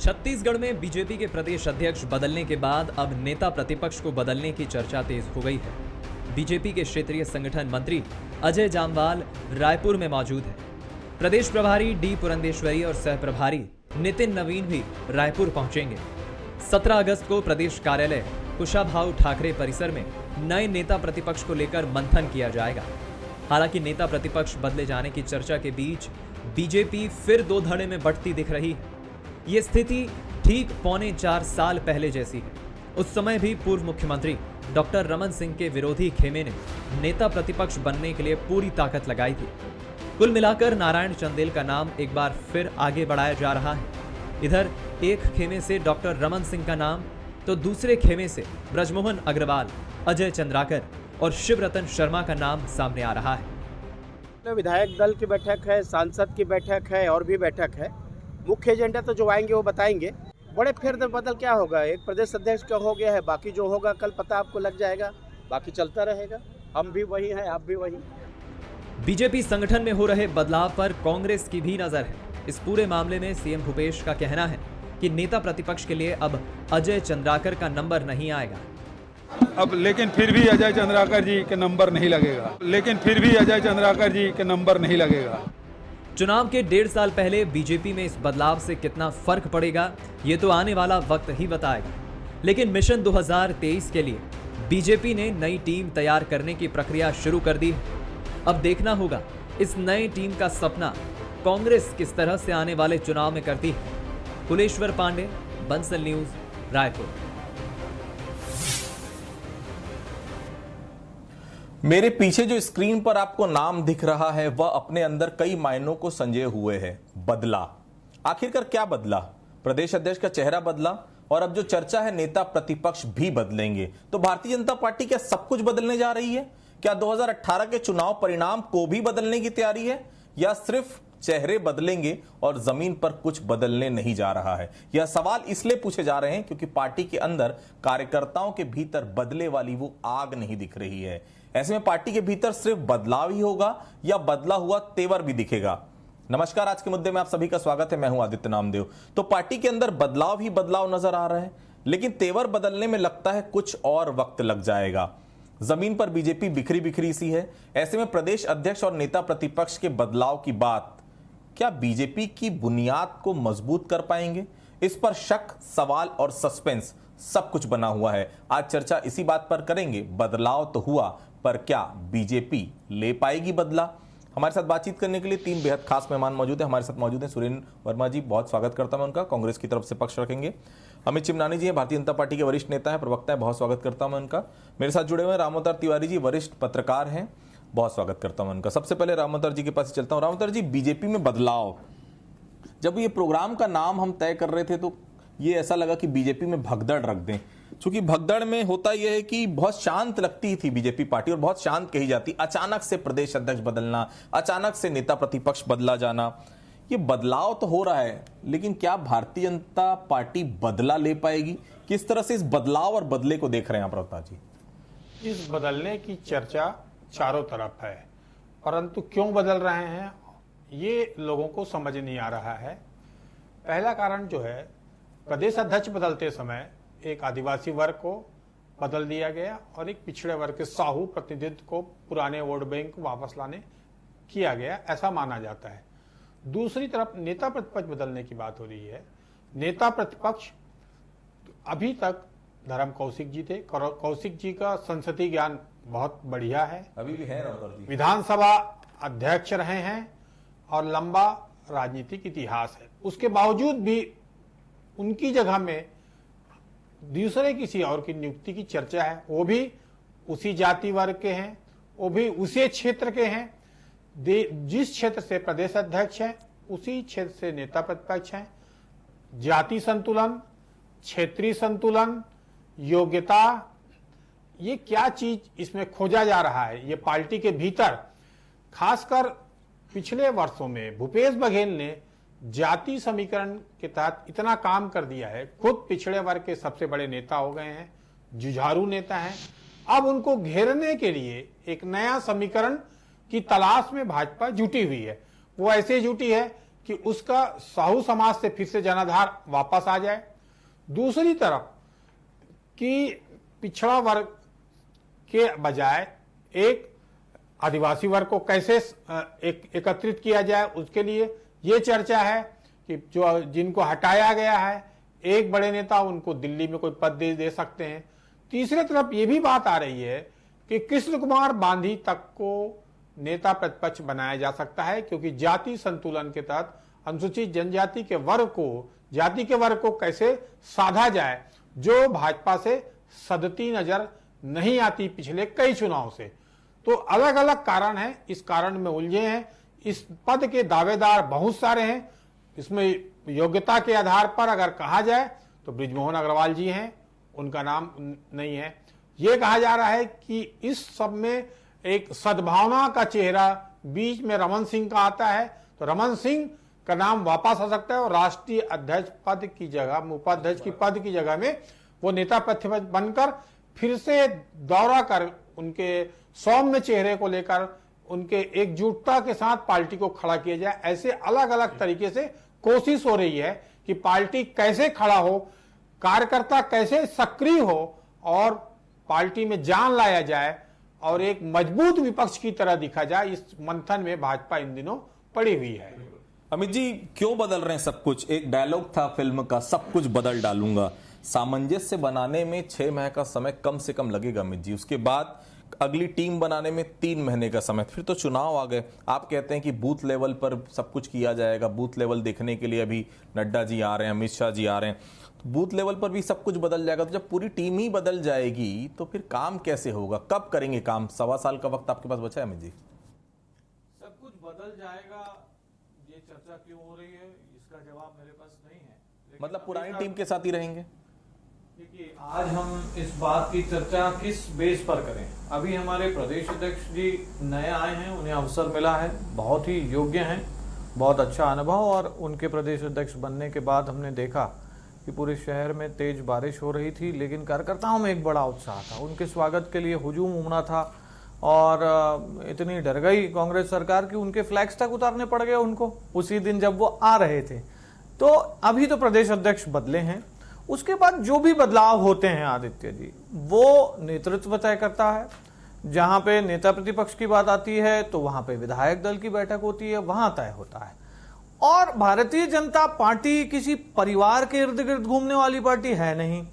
छत्तीसगढ़ में बीजेपी के प्रदेश अध्यक्ष बदलने के बाद अब नेता प्रतिपक्ष को बदलने की चर्चा तेज हो गई है। बीजेपी के क्षेत्रीय संगठन मंत्री अजय जामवाल रायपुर में मौजूद हैं। प्रदेश प्रभारी डी पुरंदेश्वरी और सह प्रभारी नितिन नवीन भी रायपुर पहुंचेंगे। 17 अगस्त को प्रदेश कार्यालय कुशाभाऊ ठाकरे परिसर में नए नेता प्रतिपक्ष को लेकर मंथन किया जाएगा। हालांकि नेता प्रतिपक्ष बदले जाने की चर्चा के बीच बीजेपी फिर दो धड़े में बंटती दिख रही है। ये स्थिति ठीक 3.25 साल पहले जैसी है। उस समय भी पूर्व मुख्यमंत्री डॉक्टर रमन सिंह के विरोधी खेमे ने नेता प्रतिपक्ष बनने के लिए पूरी ताकत लगाई थी। कुल मिलाकर नारायण चंदेल का नाम एक बार फिर आगे बढ़ाया जा रहा है। इधर एक खेमे से डॉक्टर रमन सिंह का नाम तो दूसरे खेमे से ब्रजमोहन अग्रवाल, अजय चंद्राकर और शिवरतन शर्मा का नाम सामने आ रहा है। विधायक दल की बैठक है, सांसद की बैठक है और भी बैठक है। मुख्य एजेंडा तो जो आएंगे वो बताएंगे। बड़े फेरबदल क्या होगा, एक प्रदेश अध्यक्ष का हो गया है, बाकी जो होगा कल पता आपको लग जाएगा, बाकी चलता रहेगा। हम भी वही हैं, आप भी वही। बीजेपी संगठन में हो रहे बदलाव पर कांग्रेस की भी नजर है। इस पूरे मामले में सीएम भूपेश का कहना है कि नेता प्रतिपक्ष के लिए अब अजय चंद्राकर का नंबर नहीं आएगा। अब लेकिन फिर भी अजय चंद्राकर जी के नंबर नहीं लगेगा। चुनाव के 1.5 साल पहले बीजेपी में इस बदलाव से कितना फर्क पड़ेगा, ये तो आने वाला वक्त ही बताएगा। लेकिन मिशन 2023 के लिए बीजेपी ने नई टीम तैयार करने की प्रक्रिया शुरू कर दी है। अब देखना होगा इस नई टीम का सपना कांग्रेस किस तरह से आने वाले चुनाव में करती है। कुलेश्वर पांडे, बंसल न्यूज, रायपुर। मेरे पीछे जो स्क्रीन पर आपको नाम दिख रहा है वह अपने अंदर कई मायनों को संजोए हुए है। बदला, आखिरकार क्या बदला? प्रदेश अध्यक्ष का चेहरा बदला और अब जो चर्चा है नेता प्रतिपक्ष भी बदलेंगे। तो भारतीय जनता पार्टी क्या सब कुछ बदलने जा रही है? क्या 2018 के चुनाव परिणाम को भी बदलने की तैयारी है, या सिर्फ चेहरे बदलेंगे और जमीन पर कुछ बदलने नहीं जा रहा है? यह सवाल इसलिए पूछे जा रहे हैं क्योंकि पार्टी के अंदर कार्यकर्ताओं के भीतर बदले वाली वो आग नहीं दिख रही है। ऐसे में पार्टी के भीतर सिर्फ बदलाव ही होगा या बदला हुआ तेवर भी दिखेगा? नमस्कार, आज के मुद्दे में आप सभी का स्वागत है। मैं हूं आदित्य नामदेव। तो पार्टी के अंदर बदलाव ही बदलाव नजर आ रहा है, लेकिन तेवर बदलने में लगता है कुछ और वक्त लग जाएगा। जमीन पर बीजेपी बिखरी बिखरी सी है। ऐसे में प्रदेश अध्यक्ष और नेता प्रतिपक्ष के बदलाव की बात क्या बीजेपी की बुनियाद को मजबूत कर पाएंगे? इस पर शक, सवाल और सस्पेंस सब कुछ बना हुआ है। आज चर्चा इसी बात पर करेंगे। बदलाव तो हुआ, पर क्या बीजेपी ले पाएगी बदला? हमारे साथ बातचीत करने के लिए 3 बेहद खास मेहमान मौजूद हैं। हमारे साथ मौजूद हैं सुरेंद्र वर्मा जी, बहुत स्वागत करता हूं उनका, कांग्रेस की तरफ से पक्ष रखेंगे। अमित चिमनानी जी हैं, भारतीय जनता पार्टी के वरिष्ठ नेता हैं, प्रवक्ता हैं, बहुत स्वागत करता हूं उनका। मेरे साथ जुड़े हुए रामोतर तिवारी जी, वरिष्ठ पत्रकार हैं, बहुत स्वागत करता हूं उनका। सबसे पहले रामोतर जी के पास चलता हूं। रामोतर जी, बीजेपी में बदलाव, जब ये प्रोग्राम का नाम हम तय कर रहे थे तो ये ऐसा लगा कि बीजेपी में भगदड़ रख दें, क्योंकि भगदड़ में होता यह है कि बहुत शांत लगती थी बीजेपी पार्टी और बहुत शांत कही जाती। अचानक से प्रदेश अध्यक्ष बदलना, अचानक से नेता प्रतिपक्ष बदला जाना, ये बदलाव तो हो रहा है, लेकिन क्या भारतीय जनता पार्टी बदला ले पाएगी? किस तरह से इस बदलाव और बदले को देख रहे हैं आप प्रवक्ता जी? इस बदलने की चर्चा चारों तरफ है, परंतु क्यों बदल रहे हैं ये लोगों को समझ नहीं आ रहा है। पहला कारण जो है, प्रदेश अध्यक्ष बदलते समय एक आदिवासी वर्ग को बदल दिया गया और एक पिछड़े वर्ग के साहू प्रतिनिधित्व को पुराने वोट बैंक वापस लाने किया गया, ऐसा माना जाता है। दूसरी तरफ नेता प्रतिपक्ष बदलने की बात हो रही है। नेता प्रतिपक्ष अभी तक धर्म कौशिक जी थे। कौशिक जी का संसदीय ज्ञान बहुत बढ़िया है, अभी भी है, विधानसभा अध्यक्ष रहे हैं और लंबा राजनीतिक इतिहास है। उसके बावजूद भी उनकी जगह में दूसरे किसी और की नियुक्ति की चर्चा है। वो भी उसी जाति वर्ग के हैं, वो भी उसी क्षेत्र के हैं। जिस क्षेत्र से प्रदेश अध्यक्ष हैं उसी क्षेत्र से नेता प्रतिपक्ष हैं। जाति संतुलन, क्षेत्रीय संतुलन, योग्यता, ये क्या चीज इसमें खोजा जा रहा है? ये पार्टी के भीतर, खासकर पिछले वर्षों में भूपेश बघेल ने जाति समीकरण के तहत इतना काम कर दिया है। खुद पिछड़े वर्ग के सबसे बड़े नेता हो गए हैं, जुझारू नेता हैं। अब उनको घेरने के लिए एक नया समीकरण की तलाश में भाजपा जुटी हुई है। वो ऐसे जुटी है कि उसका साहू समाज से फिर से जनाधार वापस आ जाए। दूसरी तरफ कि पिछड़ा वर्ग के बजाय एक आदिवासी वर्ग को कैसे एकत्रित किया जाए, उसके लिए ये चर्चा है कि जो जिनको हटाया गया है एक बड़े नेता, उनको दिल्ली में कोई पद दे सकते हैं। तीसरी तरफ ये भी बात आ रही है कि कृष्ण कुमार गांधी तक को नेता प्रतिपक्ष बनाया जा सकता है, क्योंकि जाति संतुलन के तहत अनुसूचित जनजाति के वर्ग को, जाति के वर्ग को कैसे साधा जाए, जो भाजपा से सदती नजर नहीं आती पिछले कई चुनाव से। तो अलग अलग कारण है, इस कारण में उलझे हैं। इस पद के दावेदार बहुत सारे हैं। इसमें योग्यता के आधार पर अगर कहा जाए तो बृजमोहन अग्रवाल जी हैं, उनका नाम नहीं है। यह कहा जा रहा है कि इस सब में एक सद्भावना का चेहरा बीच में रमन सिंह का आता है, तो रमन सिंह का नाम वापस आ सकता है और राष्ट्रीय अध्यक्ष पद की जगह, उपाध्यक्ष की पद की जगह में वो नेता प्रतिपक्ष बनकर फिर से दौरा कर उनके सौम्य चेहरे को लेकर उनके एकजुटता के साथ पार्टी को खड़ा किया जाए। ऐसे अलग अलग तरीके से कोशिश हो रही है कि पार्टी कैसे खड़ा हो, कार्यकर्ता कैसे सक्रिय हो और पार्टी में जान लाया जाए और एक मजबूत विपक्ष की तरह दिखा जाए। इस मंथन में भाजपा इन दिनों पड़ी हुई है। अमित जी, क्यों बदल रहे हैं सब कुछ? एक डायलॉग था फिल्म का, सब कुछ बदल डालूंगा। सामंजस्य बनाने में 6 माह का समय कम से कम लगेगा अमित जी, उसके बाद अगली टीम बनाने में 3 महीने का समय, फिर तो चुनाव आ गए। आप कहते हैं कि बूथ लेवल पर सब कुछ किया जाएगा, बूथ लेवल देखने के लिए अभी नड्डा जी आ रहे हैं, अमित शाह जी आ रहे हैं, तो बूथ लेवल पर भी सब कुछ बदल जाएगा। तो जब पूरी टीम ही बदल जाएगी तो फिर काम कैसे होगा, कब करेंगे काम? 1.25 साल का वक्त आपके पास बचा है अमित जी। सब कुछ बदल जाएगा, ये चर्चा क्यों हो रही है इसका जवाब मेरे पास नहीं है। मतलब पुरानी टीम के साथ ही रहेंगे? देखिए, आज हम इस बात की चर्चा किस बेस पर करें? अभी हमारे प्रदेश अध्यक्ष जी नए आए हैं, उन्हें अवसर मिला है, बहुत ही योग्य हैं, बहुत अच्छा अनुभव, और उनके प्रदेश अध्यक्ष बनने के बाद हमने देखा कि पूरे शहर में तेज बारिश हो रही थी, लेकिन कार्यकर्ताओं में एक बड़ा उत्साह था। उनके स्वागत के लिए हुजूम उमड़ा था और इतनी डर गई कांग्रेस सरकार कि उनके फ्लैग्स तक उतारने पड़ गए उनको उसी दिन जब वो आ रहे थे। तो अभी तो प्रदेश अध्यक्ष बदले हैं, उसके बाद जो भी बदलाव होते हैं आदित्य जी, वो नेतृत्व तय करता है। जहां पे नेता प्रतिपक्ष की बात आती है तो वहां पे विधायक दल की बैठक होती है, वहां तय होता है। और भारतीय जनता पार्टी किसी परिवार के इर्द गिर्द घूमने वाली पार्टी है नहीं।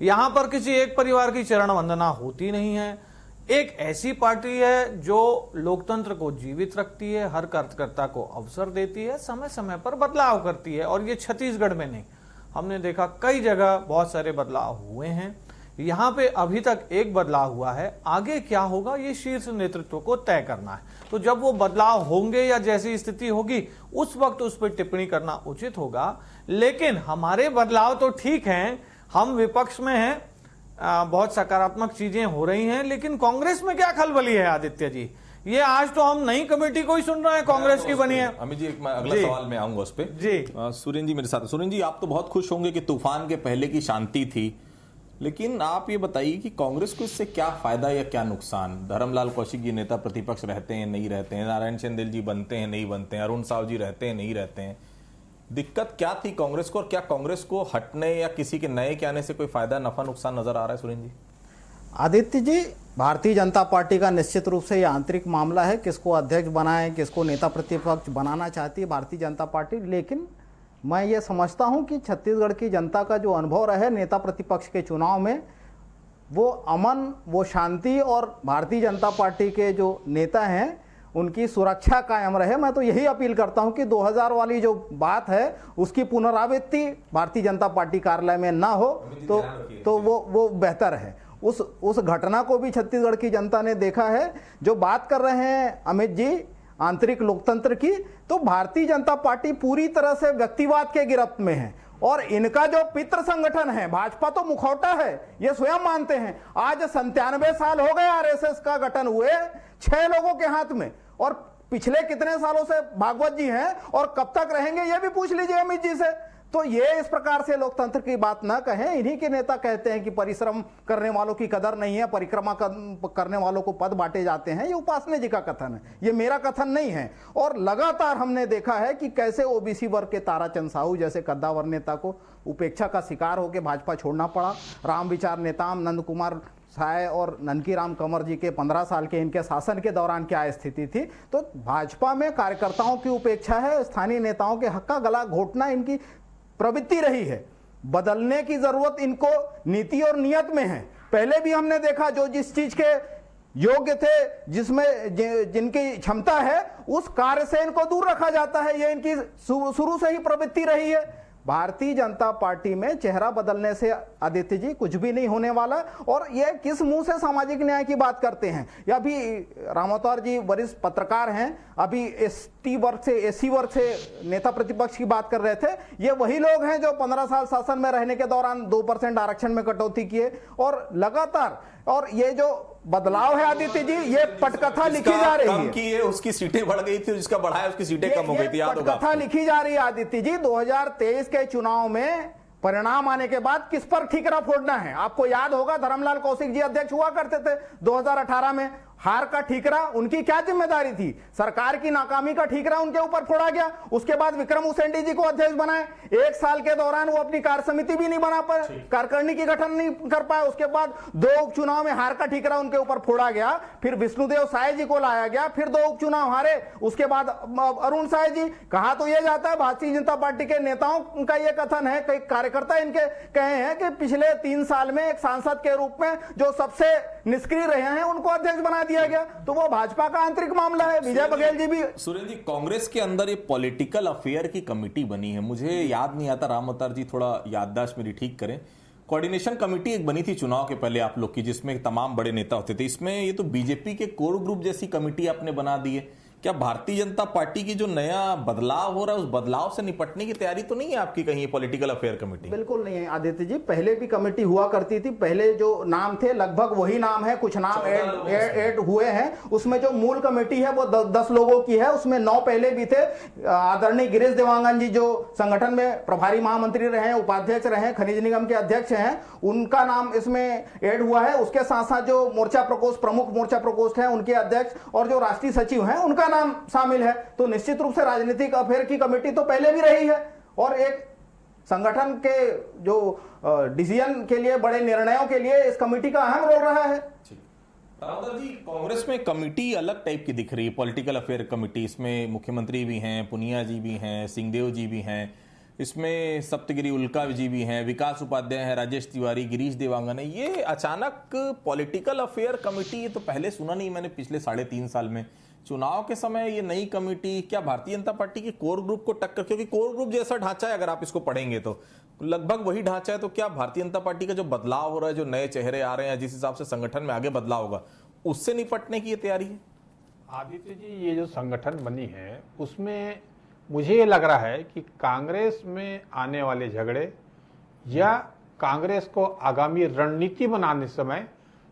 यहां पर किसी एक परिवार की चरण वंदना होती नहीं है। एक ऐसी पार्टी है जो लोकतंत्र को जीवित रखती है, हर कार्यकर्ता को अवसर देती है, समय समय पर बदलाव करती है। और ये छत्तीसगढ़ में नहीं, हमने देखा कई जगह बहुत सारे बदलाव हुए हैं। यहां पे अभी तक एक बदलाव हुआ है, आगे क्या होगा ये शीर्ष नेतृत्व को तय करना है। तो जब वो बदलाव होंगे या जैसी स्थिति होगी उस वक्त उस पर टिप्पणी करना उचित होगा। लेकिन हमारे बदलाव तो ठीक हैं, हम विपक्ष में हैं, बहुत सकारात्मक चीजें हो रही हैं, लेकिन कांग्रेस में क्या खलबली है आदित्य जी? ये आज तो हम नई कमेटी को ही सुन रहे हैं, कांग्रेस की बनी है। अमित जी, मैं अगला सवाल में आऊंगा उस पर जी। सुरेंद्र जी मेरे साथ। सुरेंद्र जी, आप तो बहुत खुश होंगे कि तूफान के पहले की शांति थी, लेकिन आप ये बताइए कि कांग्रेस को इससे क्या फायदा या क्या नुकसान? धर्मलाल कौशिक जी नेता प्रतिपक्ष रहते हैं, नहीं रहते हैं, नारायण चंदेल जी बनते हैं, नहीं बनते हैं, अरुण साव जी रहते हैं, नहीं रहते हैं। दिक्कत क्या थी कांग्रेस को, और क्या कांग्रेस को हटने या किसी के नए के आने से कोई फायदा, नफा, नुकसान नजर आ रहा है? सुरेंद्र जी। आदित्य जी, भारतीय जनता पार्टी का निश्चित रूप से ये आंतरिक मामला है, किसको अध्यक्ष बनाएं, किसको नेता प्रतिपक्ष बनाना चाहती है भारतीय जनता पार्टी। लेकिन मैं ये समझता हूं कि छत्तीसगढ़ की जनता का जो अनुभव रहा है नेता प्रतिपक्ष के चुनाव में, वो अमन, वो शांति और भारतीय जनता पार्टी के जो नेता हैं उनकी सुरक्षा कायम रहे। मैं तो यही अपील करता हूं कि 2000 वाली जो बात है उसकी पुनरावृत्ति भारतीय जनता पार्टी कार्यालय में ना हो तो वो बेहतर है। उस घटना को भी छत्तीसगढ़ की जनता ने देखा है। जो बात कर रहे हैं अमित जी आंतरिक लोकतंत्र की, तो भारतीय जनता पार्टी पूरी तरह से व्यक्तिवाद के गिरफ्त में है। और इनका जो पितृ संगठन है भाजपा तो मुखौटा है, ये स्वयं मानते हैं। आज 97 साल हो गए आरएसएस का गठन हुए 6 लोगों के हाथ में, और पिछले कितने सालों से भागवत जी हैं और कब तक रहेंगे ये भी पूछ लीजिए अमित जी से। तो ये इस प्रकार से लोकतंत्र की बात ना कहें। इन्हीं के नेता कहते हैं कि परिश्रम करने वालों की कदर नहीं है, परिक्रमा करने वालों को पद बांटे जाते हैं। ये उपासने जी का कथन है, ये मेरा कथन नहीं है। और लगातार हमने देखा है कि कैसे ओबीसी वर्ग के ताराचंद साहू जैसे कद्दावर नेता को उपेक्षा का शिकार होकर भाजपा छोड़ना पड़ा। राम विचार नेताम नंद कुमार साय और ननकी राम कंवर जी के 15 साल के इनके शासन के दौरान क्या स्थिति थी। तो भाजपा में कार्यकर्ताओं की उपेक्षा है, स्थानीय नेताओं के हक का गला घोटना इनकी प्रवृत्ति रही है। बदलने की जरूरत इनको नीति और नियत में है। पहले भी हमने देखा जो जिस चीज के योग्य थे, जिसमें जिनकी क्षमता है, उस कार्य से इनको दूर रखा जाता है। ये इनकी शुरू से ही प्रवृत्ति रही है। भारतीय जनता पार्टी में चेहरा बदलने से आदित्य जी कुछ भी नहीं होने वाला। और ये किस मुंह से सामाजिक न्याय की बात करते हैं। या अभी रामोतौर जी वरिष्ठ पत्रकार हैं, अभी एसटी वर्ग से, एससी वर्ग से नेता प्रतिपक्ष की बात कर रहे थे। ये वही लोग हैं जो 15 साल शासन में रहने के दौरान 2% आरक्षण में कटौती किए और लगातार। और ये जो बदलाव है आदित्य जी, ये पटकथा लिखी जा रही है। की है, उसकी सीटें बढ़ गई थी, जिसका बढ़ाया उसकी सीटें कम हो गई थी। याद होगा, पटकथा लिखी जा रही है आदित्य जी। 2023 के चुनाव में परिणाम आने के बाद किस पर ठीकरा फोड़ना है। आपको याद होगा धर्मलाल कौशिक जी अध्यक्ष हुआ करते थे 2018 में। हार का ठीकरा उनकी क्या जिम्मेदारी थी? सरकार की नाकामी का ठीकरा उनके ऊपर फोड़ा गया। उसके बाद विक्रम उसेंडी जी को अध्यक्ष बनाए। 1 साल के दौरान वो अपनी कार्य समिति भी नहीं बना पाए, कार्यकारिणी की गठन नहीं कर पाए। उसके बाद 2 उपचुनाव में हार का ठीकरा उनके ऊपर फोड़ा गया। फिर विष्णुदेव साय जी को लाया गया, फिर 2 उपचुनाव हारे। उसके बाद अरुण साय जी। कहा तो यह जाता है, भारतीय जनता पार्टी के नेताओं का यह कथन है, कई कार्यकर्ता इनके कहे हैं कि पिछले 3 साल में एक सांसद के रूप में जो सबसे निष्क्रिय रहे हैं उनको अध्यक्ष बना दिया गया। तो वो भाजपा का आंतरिक मामला है। विजय बघेल जी भी। सुरेंद्र जी, कांग्रेस के अंदर ये पॉलिटिकल अफेयर की कमेटी बनी है, मुझे याद नहीं आता, राम अवतार जी थोड़ा याददाश्त मेरी ठीक करें। कोऑर्डिनेशन कमेटी एक बनी थी चुनाव के पहले आप लोग की, जिसमें तमाम बड़े नेता होते थे। इसमें ये तो बीजेपी के कोर ग्रुप जैसी कमेटी आपने बना दी है। क्या भारतीय जनता पार्टी की जो नया बदलाव हो रहा है, उस बदलाव से निपटने की तैयारी तो नहीं है आपकी कहीं पॉलिटिकल अफेयर कमेटी? बिल्कुल नहीं है आदित्य जी। पहले भी कमेटी हुआ करती थी। पहले जो नाम थे लगभग वही नाम है, कुछ नाम ऐड हुए हैं। उसमें जो मूल कमेटी है वो 10 लोगों की है। उसमें 9 पहले भी थे। आदरणीय गिरीश देवांगन जी जो संगठन में प्रभारी महामंत्री रहे हैं, उपाध्यक्ष रहे हैं, खनिज निगम के अध्यक्ष हैं, उनका नाम इसमें ऐड हुआ है। उसके साथ साथ जो मोर्चा प्रकोष्ठ, प्रमुख मोर्चा प्रकोष्ठ है, उनके अध्यक्ष और जो राष्ट्रीय सचिव हैं उनका नाम शामिल है। तो निश्चित रूप से राजनीतिक अफेयर की कमेटी तो पहले भी रही है। और एक संगठन के जो डिसीजन के लिए, बड़े निर्णयों के लिए इस कमेटी का अहम रोल रहा है। रामदास जी, कांग्रेस में कमेटी अलग टाइप की दिख रही है, पॉलिटिकल अफेयर कमेटी। इसमें मुख्यमंत्री भी हैं, पुनिया जी भी हैं, सिंहदेव जी भी हैं, इसमें सप्तगिरी उल्का जी भी हैं, विकास उपाध्याय हैं, राजेश तिवारी, गिरीश देवांगन है। ये अचानक पॉलिटिकल अफेयर कमेटी, ये तो पहले सुना नहीं मैंने पिछले 3.5 साल में। चुनाव के समय ये नई कमेटी क्या भारतीय जनता पार्टी के कोर ग्रुप को टक्कर? क्योंकि कोर ग्रुप जैसा ढांचा है, अगर आप इसको पढ़ेंगे तो लगभग वही ढांचा है। तो क्या भारतीय जनता पार्टी का जो बदलाव हो रहा है, जो नए चेहरे आ रहे हैं, जिस हिसाब से संगठन में आगे बदलाव होगा, उससे निपटने की ये तैयारी है? आदित्य जी, ये जो संगठन बनी है उसमें मुझे ये लग रहा है कि कांग्रेस में आने वाले झगड़े या कांग्रेस को आगामी रणनीति बनाने समय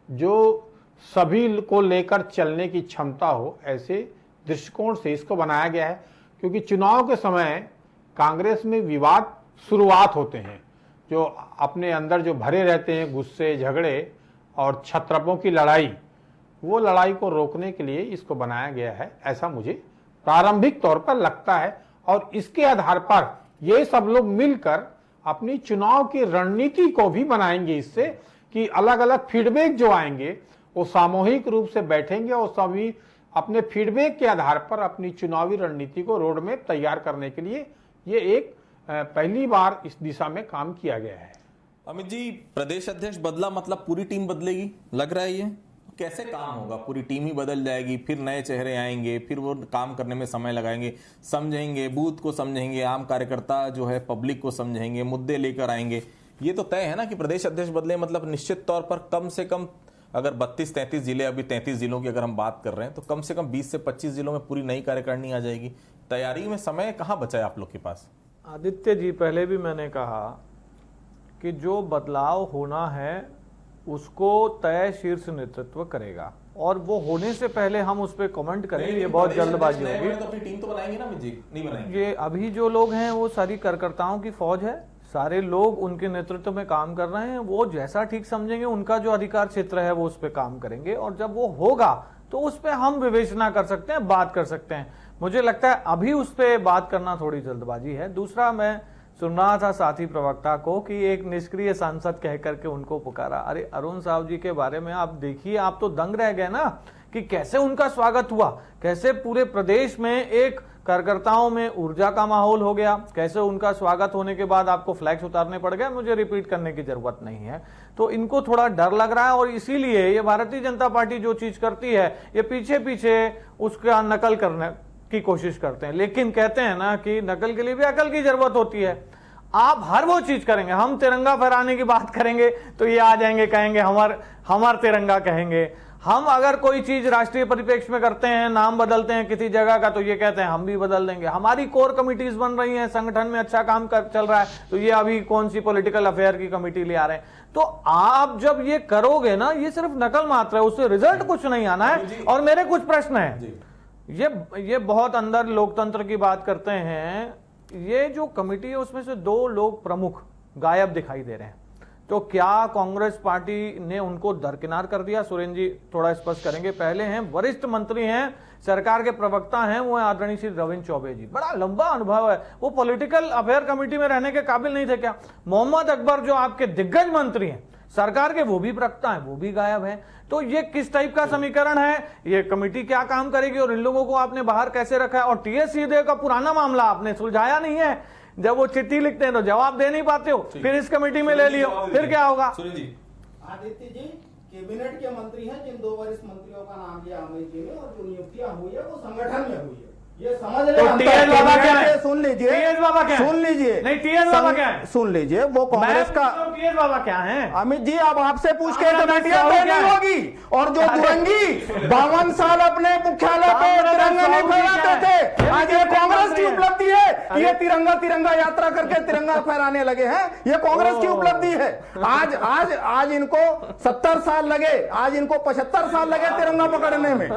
जो सभी को लेकर चलने की क्षमता हो, ऐसे दृष्टिकोण से इसको बनाया गया है। क्योंकि चुनाव के समय कांग्रेस में विवाद शुरुआत होते हैं, जो अपने अंदर जो भरे रहते हैं गुस्से, झगड़े और छत्रपों की लड़ाई, वो लड़ाई को रोकने के लिए इसको बनाया गया है, ऐसा मुझे प्रारंभिक तौर पर लगता है। और इसके आधार पर ये सब लोग मिलकर अपनी चुनाव की रणनीति को भी बनाएंगे, इससे कि अलग अलग फीडबैक जो आएंगे वो सामूहिक रूप से बैठेंगे और सभी अपने फीडबैक के आधार पर अपनी चुनावी रणनीति को रोड मैप तैयार करने के लिए ये एक पहली बार इस दिशा में काम किया गया है। अमित जी, प्रदेश अध्यक्ष बदला मतलब पूरी टीम बदलेगी, लग रहा है ये? कैसे काम होगा? पूरी टीम ही बदल जाएगी, फिर नए चेहरे आएंगे, फिर वो काम करने में समय लगाएंगे, समझेंगे, बूथ को समझेंगे, आम कार्यकर्ता जो है पब्लिक को समझेंगे, मुद्दे लेकर आएंगे। ये तो तय है ना कि प्रदेश अध्यक्ष बदले मतलब निश्चित तौर पर कम से कम, अगर 32-33 जिले, अभी 33 जिलों की अगर हम बात कर रहे हैं, तो कम से कम 20 से 25 जिलों में पूरी नई कार्यकारिणी आ जाएगी। तैयारी में समय कहाँ बचा है आप लोग के पास? आदित्य जी, पहले भी मैंने कहा कि जो बदलाव होना है उसको तय शीर्ष नेतृत्व करेगा और वो होने से पहले हम उस पर कमेंट करेंगे, ये बहुत जल्दबाजी होगी। तो अपनी टीम तो बनाएंगे ना अमित जी, नहीं बनाएंगे? ये अभी जो लोग हैं वो सारी कार्यकर्ताओं की फौज है, सारे लोग उनके नेतृत्व में काम कर रहे हैं। वो जैसा ठीक समझेंगे, उनका जो अधिकार क्षेत्र है वो उस पर काम करेंगे, और जब वो होगा तो उस पर हम विवेचना कर सकते हैं, बात कर सकते हैं। मुझे लगता है अभी उस पर बात करना थोड़ी जल्दबाजी है। दूसरा, मैं सुन रहा था साथी प्रवक्ता को कि एक निष्क्रिय सांसद कह करके उनको पुकारा। अरे अरुण साहब जी के बारे में आप देखिए, आप तो दंग रह गए ना कि कैसे उनका स्वागत हुआ, कैसे पूरे प्रदेश में एक कार्यकर्ताओं में ऊर्जा का माहौल हो गया, कैसे उनका स्वागत होने के बाद आपको फ्लैग्स उतारने पड़ गए। मुझे रिपीट करने की जरूरत नहीं है। तो इनको थोड़ा डर लग रहा है, और इसीलिए ये भारतीय जनता पार्टी जो चीज करती है, ये पीछे पीछे उसका नकल करने की कोशिश करते हैं। लेकिन कहते हैं ना कि नकल के लिए भी अकल की जरूरत होती है। आप हर वो चीज करेंगे, हम तिरंगा फहराने की बात करेंगे तो ये आ जाएंगे, कहेंगे हमार तिरंगा कहेंगे। हम अगर कोई चीज राष्ट्रीय परिप्रेक्ष्य में करते हैं, नाम बदलते हैं किसी जगह का, तो ये कहते हैं हम भी बदल देंगे। हमारी कोर कमिटीज बन रही हैं, संगठन में अच्छा काम चल रहा है, तो ये अभी कौन सी पॉलिटिकल अफेयर की कमेटी ले आ रहे हैं। तो आप जब ये करोगे ना, ये सिर्फ नकल मात्र है, उससे रिजल्ट कुछ नहीं आना है। और मेरे कुछ प्रश्न है, ये बहुत अंदर लोकतंत्र की बात करते हैं। ये जो कमेटी है उसमें से 2 लोग प्रमुख गायब दिखाई दे रहे हैं, तो क्या कांग्रेस पार्टी ने उनको दरकिनार कर दिया? सुरेंद्र जी थोड़ा स्पष्ट करेंगे। पहले हैं, वरिष्ठ मंत्री हैं, सरकार के प्रवक्ता हैं, वो है आदरणीय श्री रविंद्र चौबे जी। बड़ा लंबा अनुभव है, वो पॉलिटिकल अफेयर कमेटी में रहने के काबिल नहीं थे क्या? मोहम्मद अकबर जो आपके दिग्गज मंत्री हैं सरकार के, वो भी प्रवक्ता हैं, वो भी गायब हैं। तो ये किस टाइप का समीकरण है? ये कमेटी क्या काम करेगी और इन लोगों को आपने बाहर कैसे रखा है? और टीएस सिंहदेव का पुराना मामला आपने सुलझाया नहीं है। जब वो चिट्ठी लिखते हैं तो जवाब दे नहीं पाते हो, फिर इस कमेटी में ले लियो, फिर क्या होगा? आदित्य जी कैबिनेट के मंत्री हैं, जिन 2 वरिष्ठ मंत्रियों का नाम लिया अमित जी ने, और जो नियुक्तियां हुई है वो संगठन में हुई है, ये समझ ले। तो टीएस बाबा क्या है? सुन लीजिए, टीएस बाबा क्या है? सुन लीजिए, नहीं, टीएस बाबा क्या है? सुन लीजिए, वो कांग्रेस का टीएस बाबा क्या है? अमित जी, अब आपसे पूछ के कमेटियां नहीं होगी। और जो दुरंगी 52 साल अपने मुख्यालय पे तिरंगा नहीं फहराते थे, आज ये कांग्रेस की उपलब्धि है कि ये तिरंगा यात्रा करके तिरंगा फहराने लगे हैं। ये कांग्रेस की उपलब्धि है। आज इनको 70 साल लगे, आज इनको 75 साल लगे तिरंगा पकड़ने में।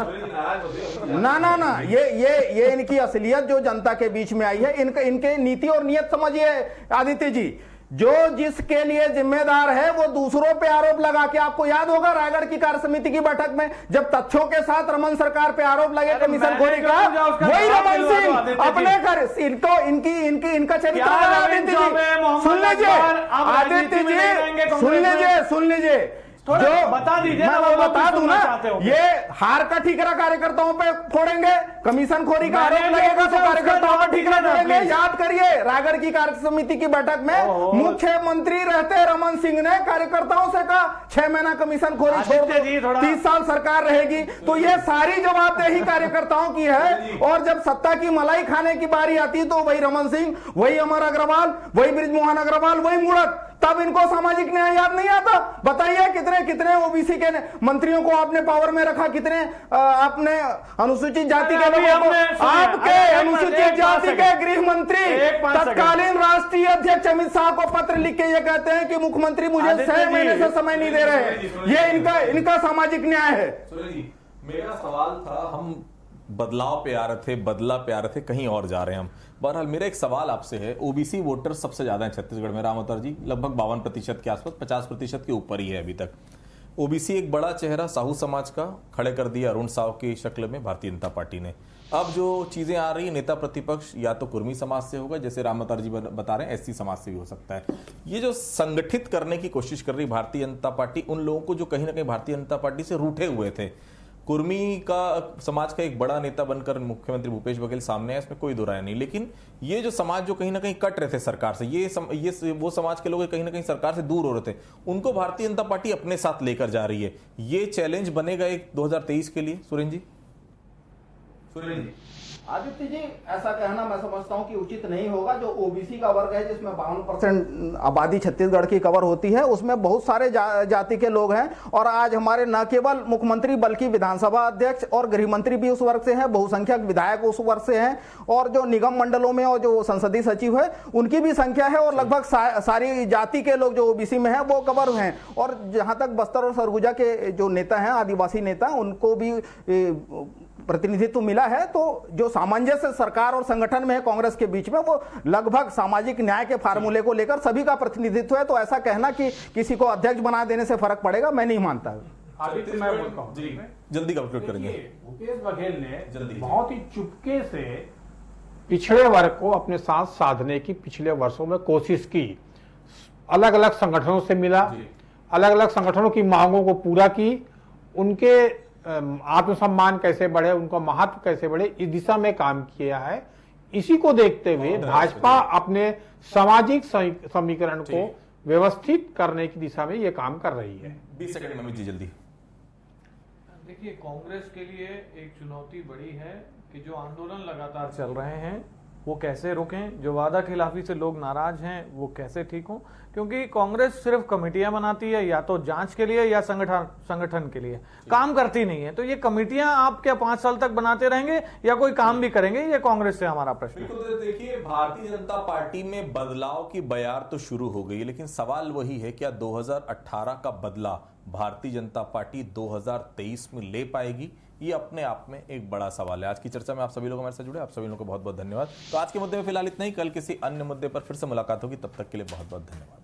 ना, ये इनकी असलियत जो जनता के बीच में आई है, इनके नीति और नियत समझिए आदित्य जी। जो जिसके लिए जिम्मेदार है वो दूसरों पे आरोप लगा के, आपको याद होगा रायगढ़ की कार्य समिति की बैठक में जब तथ्यों के साथ रमन सरकार पे आरोप लगे कमीशन खोरी का, वही रमन सिंह अपने घर इनको इनका चरित्र आदित्य जी सुन लीजिए, आदित्य जी सुन लीजिए, जो बता दीजिए ना, मैं बता दूं ना, ये हार का ठीकरा कार्यकर्ताओं पे फोड़ेंगे, कमीशन खोरी का आरोप लगेगा तो कार्यकर्ताओं पे ठीकरा फोड़ेंगे। याद करिए रायगढ़ की कार्य समिति की बैठक में मुख्यमंत्री रहते रमन सिंह ने कार्यकर्ताओं से कहा 6 महीना कमीशन खोरी छोड़ दो, 30 साल सरकार रहेगी। तो ये सारी जवाबदेही कार्यकर्ताओं की है। और जब सत्ता की मलाई खाने की बारी आती है तो वही रमन सिंह, वही अमर अग्रवाल, वही बृजमोहन अग्रवाल, वही मुड़त, तब इनको सामाजिक न्याय याद नहीं आता। बताइए कितने ओबीसी के मंत्रियों को आपने पावर में रखा, कितने आपने अनुसूचित जाति के लोगों को, आपके अनुसूचित जाति के गृह मंत्री तत्कालीन राष्ट्रीय अध्यक्ष अमित शाह को पत्र लिख के ये कहते हैं कि मुख्यमंत्री मुझे 6 महीने से समय नहीं दे रहे हैं। ये इनका सामाजिक न्याय है। मेरा सवाल था, हम बदलाव पे आ रहे थे, कहीं और जा रहे हैं हम। बहरहाल मेरा एक सवाल आपसे है, ओबीसी वोटर सबसे ज्यादा है छत्तीसगढ़ में, राम अवतार जी, लगभग 52% के आसपास, 50% के ऊपर ही है अभी तक। ओबीसी एक बड़ा चेहरा साहू समाज का खड़े कर दिया अरुण साव की शक्ल में भारतीय जनता पार्टी ने। अब जो चीजें आ रही है, नेता प्रतिपक्ष या तो कुर्मी समाज से होगा, जैसे राम अवतार जी बता रहे हैं, एससी समाज से भी हो सकता है। ये जो संगठित करने की कोशिश कर रही भारतीय जनता पार्टी उन लोगों को जो कहीं ना कहीं भारतीय जनता पार्टी से रूठे हुए थे, कुर्मी का समाज का एक बड़ा नेता बनकर मुख्यमंत्री भूपेश बघेल सामने है, इसमें कोई दो राय नहीं। लेकिन ये जो समाज जो कहीं ना कहीं कट रहे थे सरकार से, ये वो समाज के लोग कहीं ना कहीं सरकार से दूर हो रहे थे, उनको भारतीय जनता पार्टी अपने साथ लेकर जा रही है। ये चैलेंज बनेगा एक 2023 के लिए। सुरेंद्र जी आदित्य जी, ऐसा कहना मैं समझता हूं कि उचित नहीं होगा। जो ओबीसी का वर्ग है, जिसमें 52% आबादी छत्तीसगढ़ की कवर होती है, उसमें बहुत सारे जाति के लोग हैं। और आज हमारे न केवल मुख्यमंत्री बल्कि विधानसभा अध्यक्ष और गृह मंत्री भी उस वर्ग से हैं, बहुसंख्यक विधायक उस वर्ग से हैं, और जो निगम मंडलों में और जो संसदीय सचिव है उनकी भी संख्या है, और लगभग सारी जाति के लोग जो ओबीसी में हैं वो कवर हैं। और जहां तक बस्तर और सरगुजा के जो नेता हैं, आदिवासी नेता, उनको भी प्रतिनिधित्व मिला है। तो जो सामंजस्य सरकार और संगठन में है कांग्रेस के बीच में, वो लगभग सामाजिक न्याय के फार्मूले को लेकर सभी का प्रतिनिधित्व है। तो ऐसा कहना कि किसी को अध्यक्ष बना देने से फर्क पड़ेगा, मैं नहीं मानता। आदित्य, मैं बोलता हूं जी, जल्दी कंक्लूड करेंगे। भूपेश बघेल ने जल्दी बहुत ही चुपके से पिछड़े वर्ग को अपने साथ साधने की पिछले वर्षों में कोशिश की। अलग अलग संगठनों से मिला, अलग अलग संगठनों की मांगों को पूरा की, उनके आत्मसम्मान कैसे बढ़े, उनका महत्व कैसे बढ़े, इस दिशा में काम किया है। इसी को देखते हुए भाजपा अपने सामाजिक समीकरण को व्यवस्थित करने की दिशा में ये काम कर रही है। 20 सेकंड में जी जल्दी। देखिए, कांग्रेस के लिए एक चुनौती बड़ी है कि जो आंदोलन लगातार चल रहे हैं वो कैसे रुकें, जो वादा खिलाफी से लोग नाराज हैं वो कैसे ठीक हों, क्योंकि कांग्रेस सिर्फ कमेटियां बनाती है या तो जांच के लिए या संगठन के लिए, काम करती नहीं है। तो ये कमेटियां आप क्या 5 साल तक बनाते रहेंगे या कोई काम भी करेंगे, ये कांग्रेस से हमारा प्रश्न है। बिल्कुल, देखिए भारतीय जनता पार्टी में बदलाव की बयार तो शुरू हो गई है, लेकिन सवाल वही है क्या 2018 का बदला भारतीय जनता पार्टी 2023 में ले पाएगी? ये अपने आप में एक बड़ा सवाल है। आज की चर्चा में आप सभी लोग हमारे साथ जुड़े, आप सभी लोगों को बहुत बहुत धन्यवाद। तो आज के मुद्दे में फिलहाल इतना ही, कल किसी अन्य मुद्दे पर फिर से मुलाकात होगी, तब तक के लिए बहुत बहुत धन्यवाद।